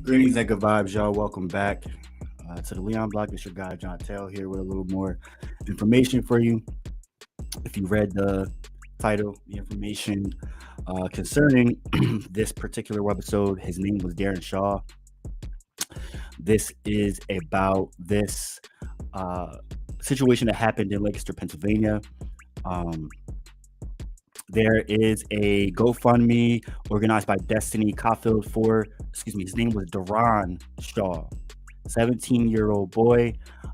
Greetings and good vibes, y'all. Welcome back to the Leon Block. It's your guy, John Tell, here with a little more information for you. If you read the title, the information concerning this particular webisode, his name was Darron Shaw. This is about this situation that happened in Lancaster, Pennsylvania. There is a GoFundMe organized by Destiny Caulfield his name was Darron Shaw, 17-year-old boy.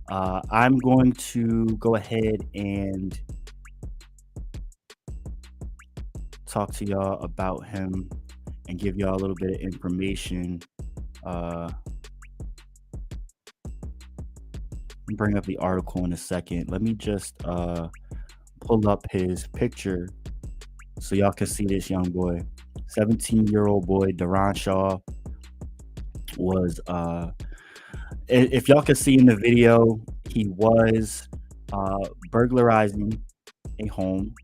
I'm going to go ahead and talk to y'all about him and give y'all a little bit of information. Bring up the article in a second. Let me just pull up his picture so y'all can see this young boy. 17-year-old boy, Darron Shaw, was if y'all can see in the video, he was burglarizing a home,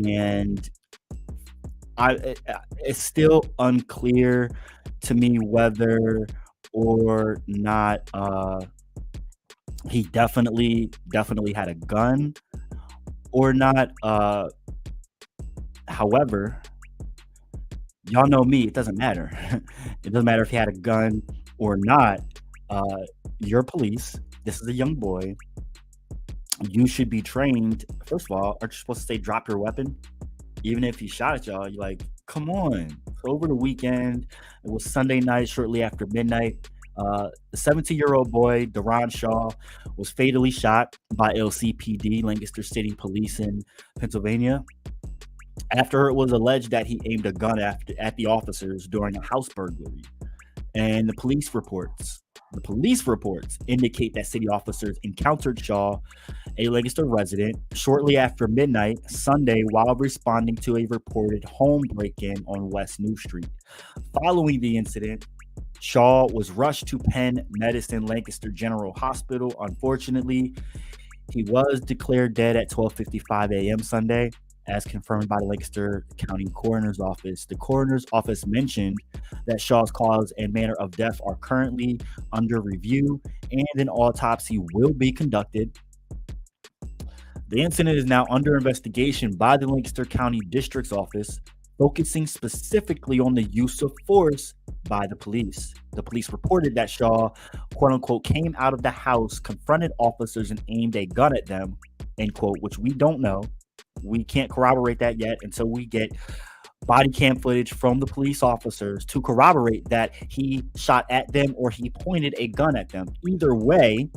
and it's still unclear to me whether or not he definitely had a gun or not. However, y'all know me, it doesn't matter. It doesn't matter if he had a gun or not. You're police. This is a young boy. You should be trained. First of all, aren't you supposed to say drop your weapon? Even if he shot at y'all, you're like, come on. So over the weekend, it was Sunday night, shortly after midnight. The 17-year-old boy, Darron Shaw, was fatally shot by LCPD, Lancaster City Police in Pennsylvania, after it was alleged that he aimed a gun at the officers during a house burglary. And the police reports indicate that city officers encountered Shaw, a Lancaster resident, shortly after midnight Sunday while responding to a reported home break-in on West New Street. Following the incident, Shaw was rushed to Penn Medicine Lancaster General Hospital. Unfortunately, he was declared dead at 12:55 a.m. Sunday, as confirmed by the Lancaster County Coroner's Office. The Coroner's Office mentioned that Shaw's cause and manner of death are currently under review, and an autopsy will be conducted. The incident is now under investigation by the Lancaster County District's Office, focusing specifically on the use of force by the police. The police reported that Shaw, quote unquote, came out of the house, confronted officers, and aimed a gun at them, end quote, which we don't know. We can't corroborate that yet until we get body cam footage from the police officers to corroborate that he shot at them or he pointed a gun at them. Either way,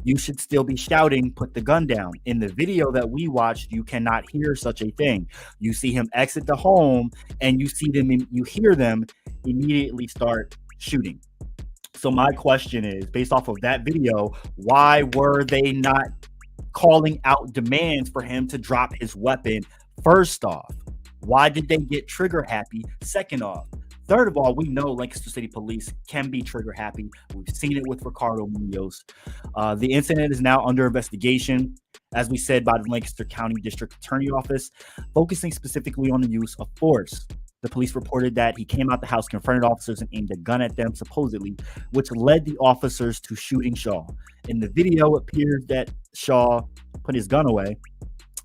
you should still be shouting, put the gun down. In the video that we watched, you cannot hear such a thing. You see him exit the home and you hear them immediately start shooting. So my question is, based off of that video, why were they not calling out demands for him to drop his weapon? First off, why did they get trigger happy? Second off, third of all, we know Lancaster City Police can be trigger happy. We've seen it with Ricardo Munoz. The incident is now under investigation, as we said, by the Lancaster County District Attorney Office, focusing specifically on the use of force. The police reported that he came out the house, confronted officers, and aimed a gun at them, supposedly, which led the officers to shooting Shaw. In the video, it appears that Shaw put his gun away.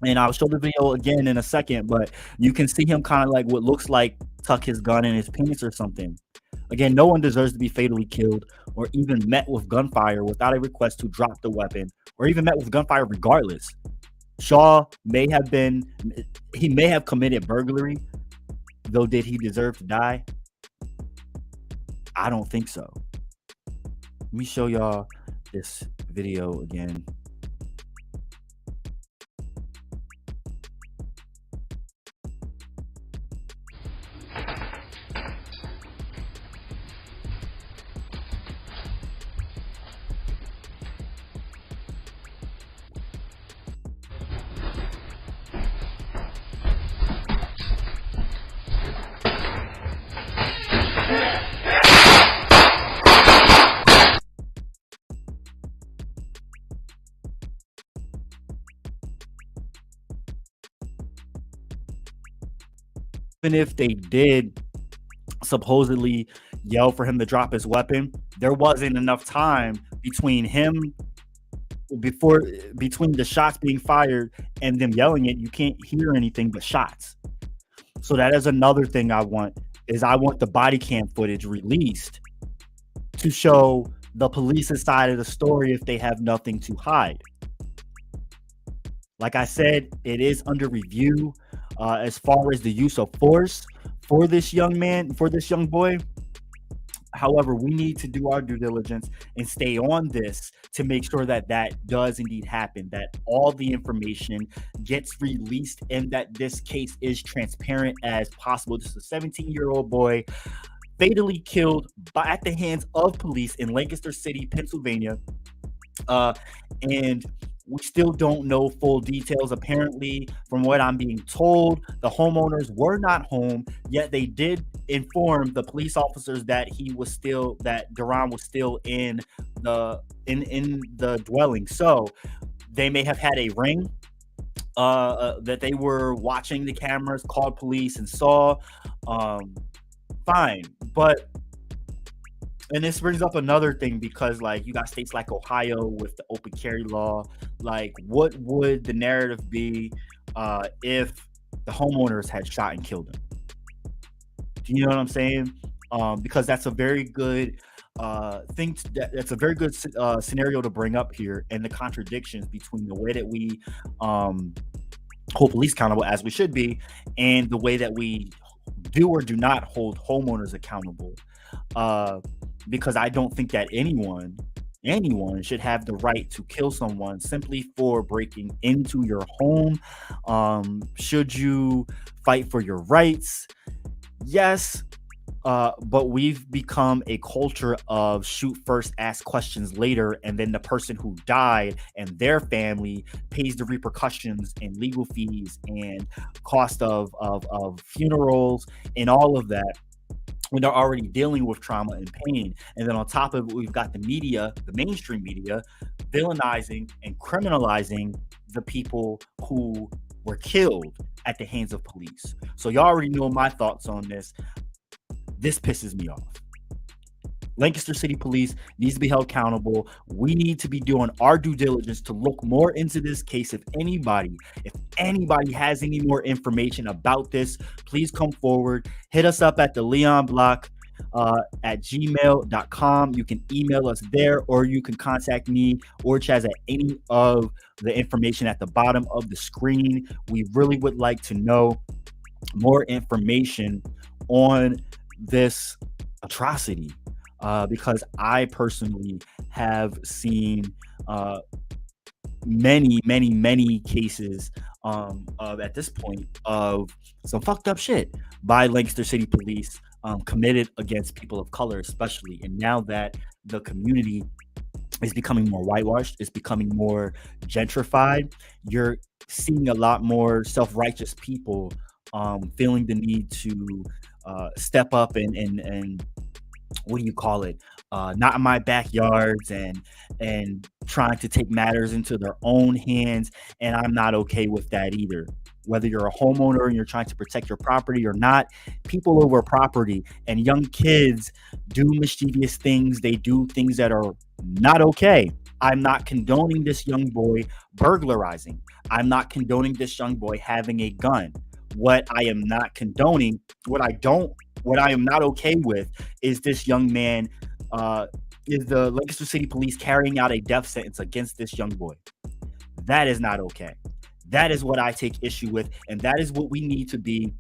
And I'll show the video again in a second, but you can see him kind of like what looks like tuck his gun in his pants or something. Again, no one deserves to be fatally killed or even met with gunfire without a request to drop the weapon, or even met with gunfire regardless. Shaw may have committed burglary, though did he deserve to die? I don't think so. Let me show y'all this video again. Even if they did supposedly yell for him to drop his weapon. There wasn't enough time between him before between the shots being fired and them yelling it. You can't hear anything but shots. So that is another thing I want, is I want the body cam footage released to show the police's side of the story if they have nothing to hide. Like I said, it is under review as far as the use of force for this young man, for this young boy. However, we need to do our due diligence and stay on this to make sure that that does indeed happen, that all the information gets released, and that this case is transparent as possible. This is a 17-year-old boy fatally killed at the hands of police in Lancaster City, Pennsylvania. And we still don't know full details. Apparently, from what I'm being told, the homeowners were not home, yet they did inform the police officers that Darron was still in the dwelling. So they may have had a ring that they were watching the cameras, called police and saw. Fine, but and this brings up another thing, because like you got states like Ohio with the open carry law. Like, what would the narrative be if the homeowners had shot and killed him? Do you know what I'm saying? Because that's a very good that's a very good scenario to bring up here, and the contradictions between the way that we hold police accountable, as we should be, and the way that we do or do not hold homeowners accountable. Because I don't think that anyone should have the right to kill someone simply for breaking into your home. Should you fight for your rights? Yes. But we've become a culture of shoot first, ask questions later, and then the person who died and their family pays the repercussions and legal fees and cost of funerals and all of that, when they're already dealing with trauma and pain. And then on top of it, we've got the media, the mainstream media, villainizing and criminalizing the people who were killed at the hands of police. So y'all already know my thoughts on this. This pisses me off. Lancaster City Police needs to be held accountable. We need to be doing our due diligence to look more into this case. If anybody has any more information about this, please come forward. Hit us up at the Leon Block at gmail.com. You can email us there, or you can contact me or Chaz at any of the information at the bottom of the screen. We really would like to know more information on this atrocity. Because I personally have seen many cases of, at this point, of some fucked up shit by Lancaster City Police committed against people of color, especially. And now that the community is becoming more whitewashed, it's becoming more gentrified, you're seeing a lot more self-righteous people feeling the need to step up and what do you call it? Not in my backyards, and trying to take matters into their own hands. And I'm not okay with that either. Whether you're a homeowner and you're trying to protect your property or not, people over property, and young kids do mischievous things. They do things that are not okay. I'm not condoning this young boy burglarizing. I'm not condoning this young boy having a gun. What I am not condoning, what I am not okay with, is this young man, is the Lancaster City Police carrying out a death sentence against this young boy. That is not okay. That is what I take issue with, and that is what we need to be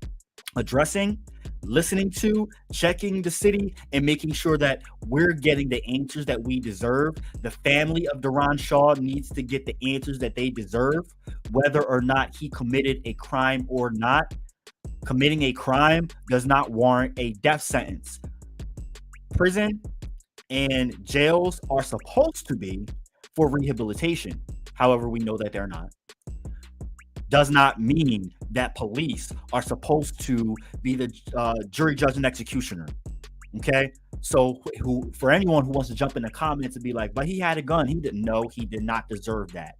addressing, listening to, checking the city, and making sure that we're getting the answers that we deserve. The family of Darron Shaw needs to get the answers that they deserve, whether or not he committed a crime or not. Committing a crime does not warrant a death sentence. Prison and jails are supposed to be for rehabilitation. However, we know that they're not. Does not mean that police are supposed to be the jury, judge, and executioner. Okay? So for anyone who wants to jump in the comments and be like, but he had a gun, he didn't know, he did not deserve that.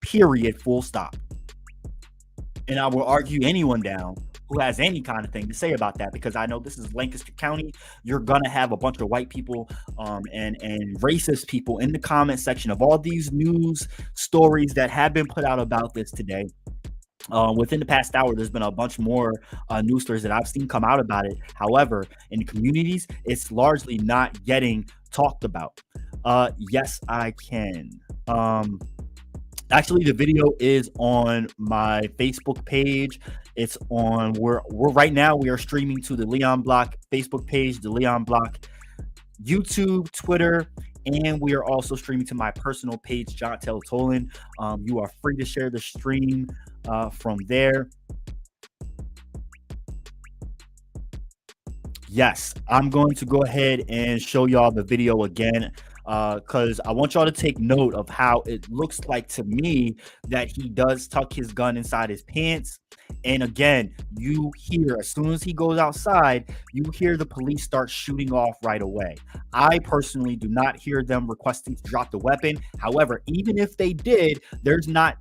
Period. Full stop. And I will argue anyone down who has any kind of thing to say about that, because I know this is Lancaster County. You're gonna have a bunch of white people and racist people in the comment section of all these news stories that have been put out about this today. Within the past hour, there's been a bunch more news stories that I've seen come out about it. However, in the communities, it's largely not getting talked about. Yes, I can. Actually, the video is on my Facebook page. It's on we're right now we are streaming to the Leon Block Facebook page, the Leon Block YouTube, Twitter, and we are also streaming to my personal page, John Teletolan. You are free to share the stream from there. Yes, I'm going to go ahead and show y'all the video again, because I want y'all to take note of how it looks like to me that he does tuck his gun inside his pants. And again, you hear, as soon as he goes outside, you hear the police start shooting off right away. I personally do not hear them requesting to drop the weapon. However, even if they did, there's not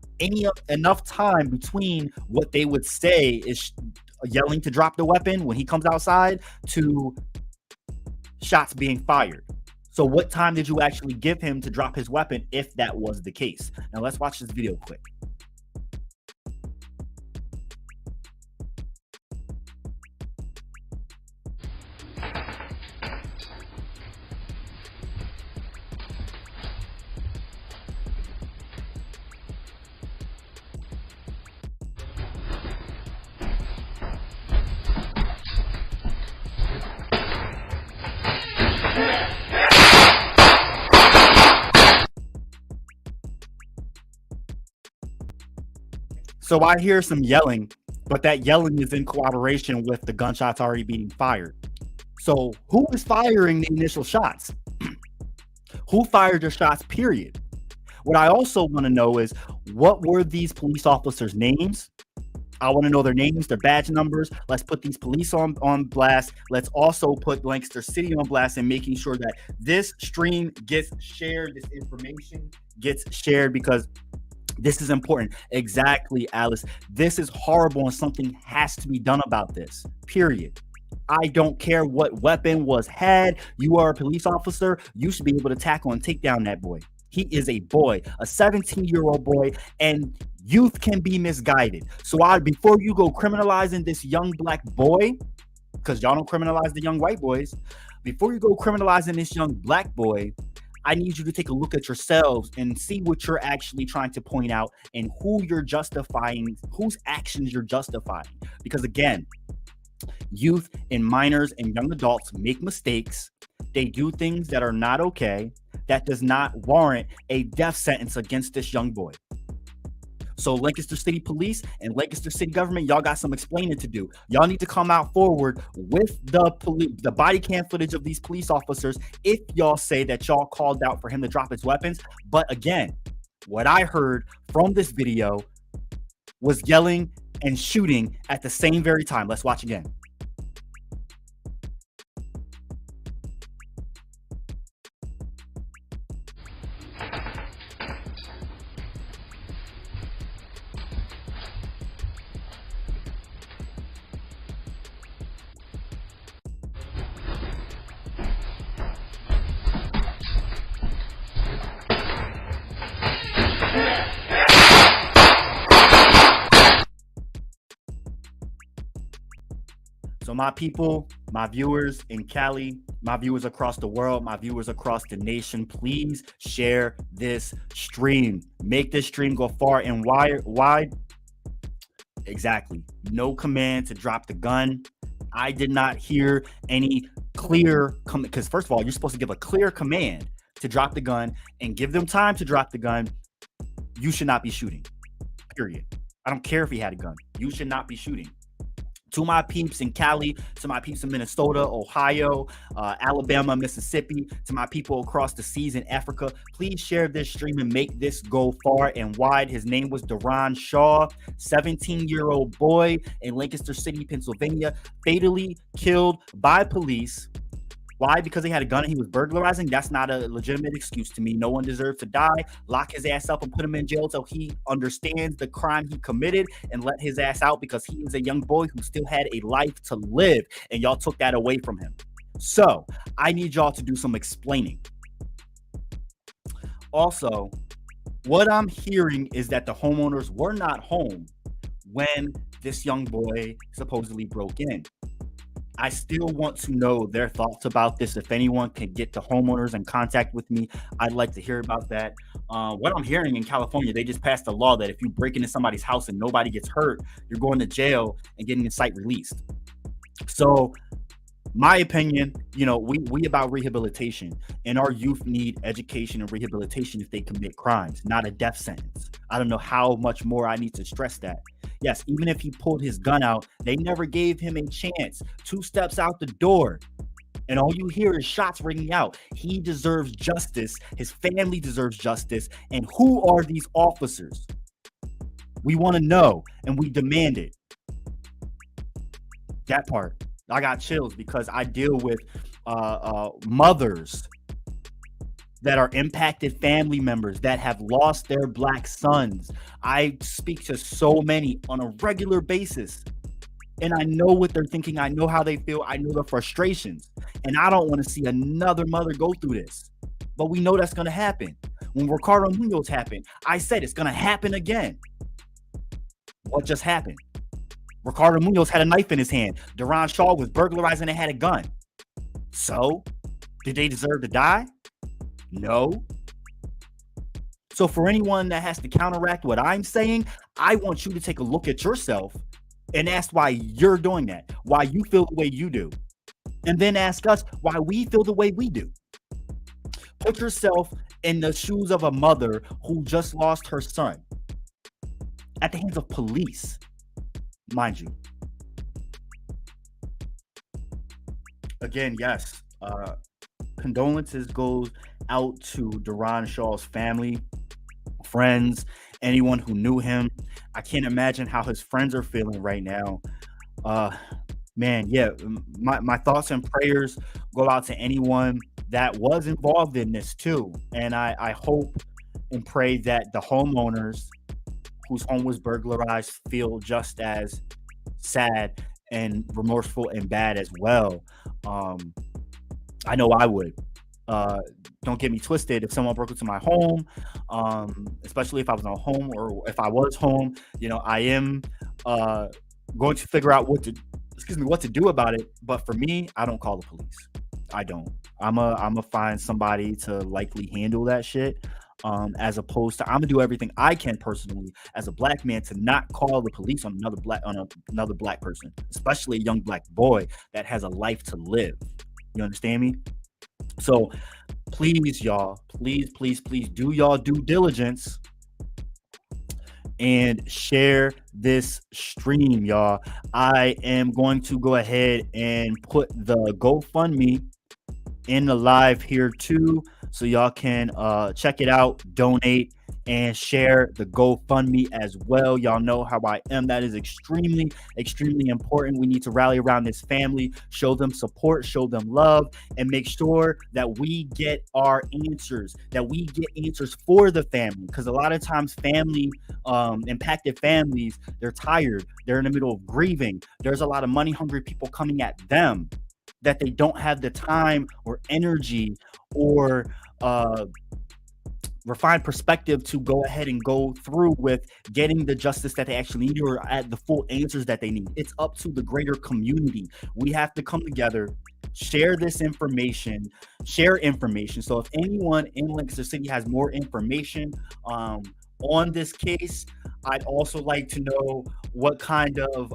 enough time between what they would say is yelling to drop the weapon when he comes outside to shots being fired. So what time did you actually give him to drop his weapon if that was the case? Now let's watch this video quick. So I hear some yelling, but that yelling is in cooperation with the gunshots already being fired. So who is firing the initial shots? Who fired the shots, period? What I also want to know is, what were these police officers' names? I want to know their names, their badge numbers. Let's put these police on blast. Let's also put Lancaster City on blast, and making sure that this stream gets shared, this information gets shared, because this is important. Exactly, Alice. This is horrible, and something has to be done about this, period. I don't care what weapon was had. You are a police officer. You should be able to tackle and take down that boy. He is a boy, a 17-year-old boy, and youth can be misguided. So before you go criminalizing this young black boy, because y'all don't criminalize the young white boys, before you go criminalizing this young black boy, I need you to take a look at yourselves and see what you're actually trying to point out and who you're justifying, whose actions you're justifying. Because again, youth and minors and young adults make mistakes. They do things that are not okay. That does not warrant a death sentence against this young boy. So Lancaster City Police and Lancaster City government, y'all got some explaining to do. Y'all need to come out forward with the body cam footage of these police officers if y'all say that y'all called out for him to drop his weapons. But again, what I heard from this video was yelling and shooting at the same very time. Let's watch again. So my people, my viewers in Cali, my viewers across the world, my viewers across the nation, please share this stream. Make this stream go far and wide. Exactly. No command to drop the gun. I did not hear any clear because first of all, you're supposed to give a clear command to drop the gun and give them time to drop the gun. You should not be shooting. Period. I don't care if he had a gun. You should not be shooting. To my peeps in Cali, to my peeps in Minnesota, Ohio, Alabama, Mississippi, to my people across the seas in Africa, please share this stream and make this go far and wide. His name was Darron Shaw, 17-year-old boy in Lancaster City, Pennsylvania, fatally killed by police Why? Because he had a gun and he was burglarizing? That's not a legitimate excuse to me. No one deserves to die. Lock his ass up and put him in jail till he understands the crime he committed and let his ass out, because he is a young boy who still had a life to live, and y'all took that away from him. So I need y'all to do some explaining. Also, what I'm hearing is that the homeowners were not home when this young boy supposedly broke in. I still want to know their thoughts about this. If anyone can get the homeowners in contact with me, I'd like to hear about that. What I'm hearing in California, they just passed a law that if you break into somebody's house and nobody gets hurt, you're going to jail and getting the site released. So my opinion, we about rehabilitation, and our youth need education and rehabilitation if they commit crimes, not a death sentence. I don't know how much more I need to stress that. Yes, even if he pulled his gun out, they never gave him a chance. 2 steps out the door, and all you hear is shots ringing out. He deserves justice. His family deserves justice. And who are these officers? We want to know, and we demand it. That part. I got chills because I deal with mothers that are impacted family members that have lost their black sons. I speak to so many on a regular basis, and I know what they're thinking. I know how they feel. I know the frustrations, and I don't want to see another mother go through this. But we know that's going to happen. When Ricardo Munoz happened, I said it's going to happen again. What just happened? Ricardo Munoz had a knife in his hand. Darron Shaw was burglarizing and had a gun. So, did they deserve to die? No. So for anyone that has to counteract what I'm saying, I want you to take a look at yourself and ask why you're doing that, why you feel the way you do. And then ask us why we feel the way we do. Put yourself in the shoes of a mother who just lost her son at the hands of police, mind you. Again, yes, condolences goes out to Darron Shaw's family, friends, anyone who knew him. I can't imagine how his friends are feeling right now. Man, yeah, my thoughts and prayers go out to anyone that was involved in this too. And I hope and pray that the homeowners whose home was burglarized feel just as sad and remorseful and bad as well. I know I would. Don't get me twisted. If someone broke into my home, especially if I was not home or if I was home, I am going to figure out what to do about it. But for me, I don't call the police. I don't. I'm a find somebody to likely handle that shit. As opposed to, I'm gonna do everything I can personally as a black man to not call the police on another black person, especially a young black boy that has a life to live. You understand me? So please, y'all, please do y'all due diligence and share this stream, y'all. I am going to go ahead and put the GoFundMe in the live here too, so y'all can check it out, donate, and share the GoFundMe as well. Y'all know how I am. That is extremely important. We need to rally around this family, show them support, show them love, and make sure that we get our answers, that we get answers for the family. Because a lot of times family, impacted families, they're tired. They're in the middle of grieving. There's a lot of money hungry people coming at them that they don't have the time or energy or refined perspective to go ahead and go through with getting the justice that they actually need or at the full answers that they need. It's up to the greater community. We have to come together, share this information, share information. So if anyone in Lancaster City has more information on this case, I'd also like to know what kind of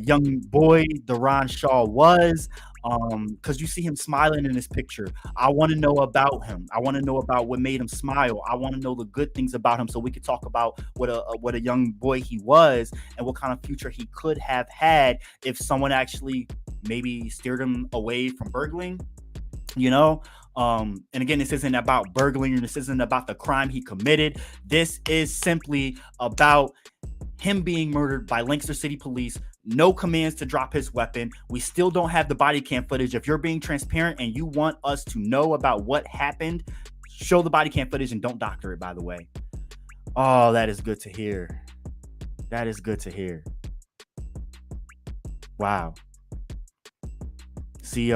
young boy Darron Shaw was, because you see him smiling in this picture. I want to know about him. I want to know about what made him smile. I want to know the good things about him so we could talk about what a young boy he was and what kind of future he could have had if someone actually maybe steered him away from burgling, and again, this isn't about burgling, this isn't about the crime he committed. This is simply about him being murdered by Lancaster City police no commands to drop his weapon. We still don't have the body cam footage. If you're being transparent and you want us to know about what happened, show the body cam footage and don't doctor it, by the way. Oh, that is good to hear. That is good to hear. Wow. See,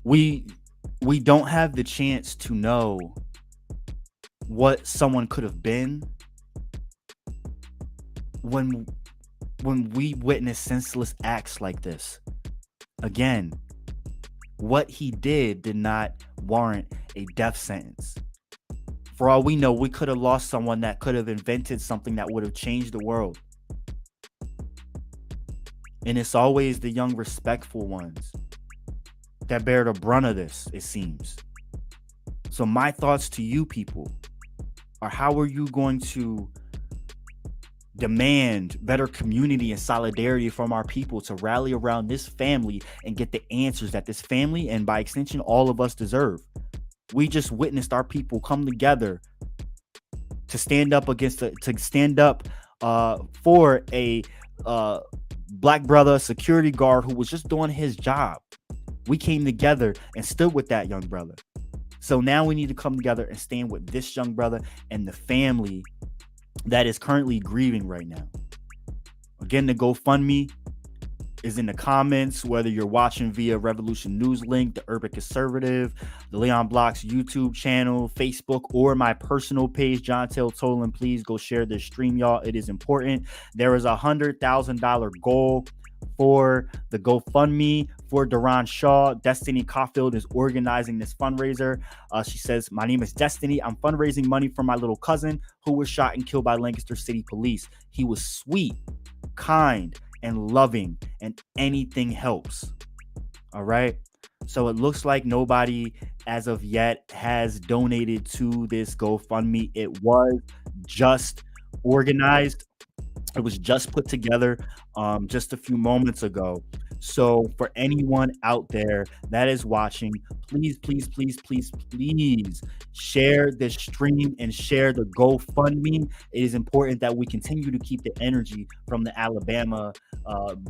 we don't have the chance to know what someone could have been when we witness senseless acts like this. Again, what he did not warrant a death sentence. For all we know, we could have lost someone that could have invented something that would have changed the world. And it's always the young, respectful ones that bear the brunt of this, it seems. So my thoughts to you people are, how are you going to demand better community and solidarity from our people to rally around this family and get the answers that this family, and by extension all of us, deserve? We just witnessed our people come together to stand up for a black brother security guard who was just doing his job. We came together and stood with that young brother. So now we need to come together and stand with this young brother and the family that is currently grieving right now. Again, the GoFundMe is in the comments, whether you're watching via Revolution News Link, the Urban Conservative, the Leon Block's YouTube channel, Facebook, or my personal page, John Taylor Tolan. Please go share this stream, y'all. It is important. There is a $100,000 goal for the GoFundMe for Darron Shaw. Destiny Caulfield is organizing this fundraiser. She says, "My name is Destiny. I'm fundraising money for my little cousin who was shot and killed by Lancaster City Police. He was sweet, kind, and loving, and anything helps." All right. So it looks like nobody as of yet has donated to this GoFundMe. It was just organized. It was just put together just a few moments ago. So for anyone out there that is watching, please, please, please, please, please share this stream and share the GoFundMe. It is important that we continue to keep the energy from the Alabama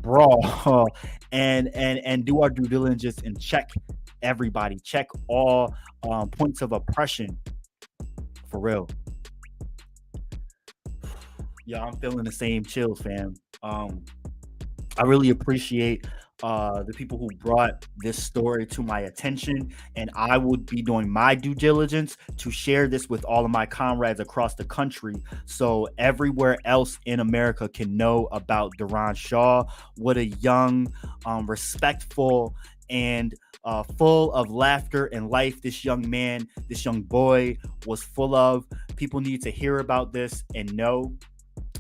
brawl and do our due diligence and check everybody, check all points of oppression, for real. Yeah, I'm feeling the same chills, fam. I really appreciate the people who brought this story to my attention, and I would be doing my due diligence to share this with all of my comrades across the country, so everywhere else in America can know about Darron Shaw. What a young, respectful, and full of laughter and life this young man, this young boy was full of. People need to hear about this and know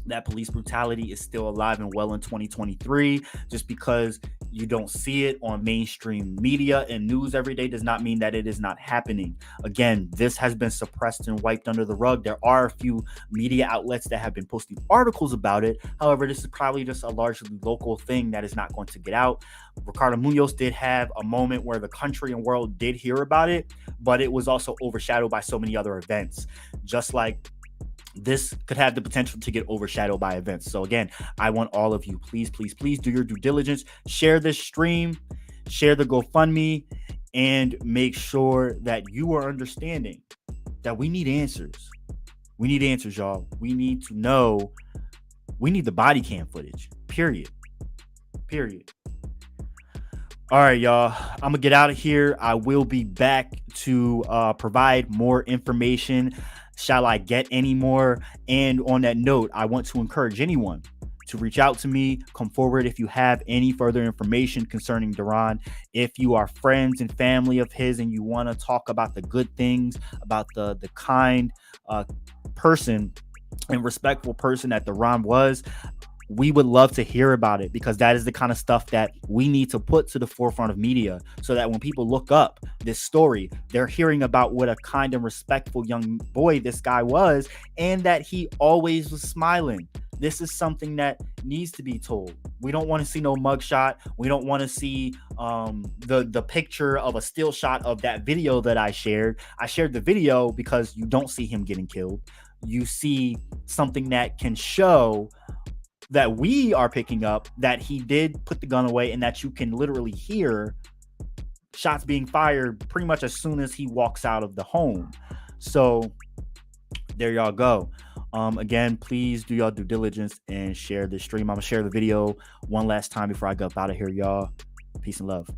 that police brutality is still alive and well in 2023. Just because you don't see it on mainstream media and news every day does not mean that it is not happening. Again, this has been suppressed and wiped under the rug. There are a few media outlets that have been posting articles about it. However, this is probably just a largely local thing that is not going to get out. Ricardo Munoz did have a moment where the country and world did hear about it, but it was also overshadowed by so many other events. Just like this could have the potential to get overshadowed by events. So again, I want all of you, please, please, please do your due diligence. Share this stream, share the GoFundMe, and make sure that you are understanding that we need answers. We need answers, y'all. We need to know. We need the body cam footage, period. All right, y'all. I'm going to get out of here. I will be back to provide more information. Shall I get any more? And on that note, I want to encourage anyone to reach out to me, come forward if you have any further information concerning Darron. If you are friends and family of his and you want to talk about the good things, about the kind person and respectful person that Darron was, we would love to hear about it, because that is the kind of stuff that we need to put to the forefront of media, so that when people look up this story, they're hearing about what a kind and respectful young boy this guy was, and that he always was smiling. This is something that needs to be told. We don't want to see no mugshot. We don't want to see the picture of a still shot of that video that I shared. I shared the video because you don't see him getting killed. You see something that can show that we are picking up that he did put the gun away and that you can literally hear shots being fired pretty much as soon as he walks out of the home. So there y'all go. Again, please do y'all due diligence and share this stream. I'm gonna share the video one last time before I go out of here, y'all. Peace and love.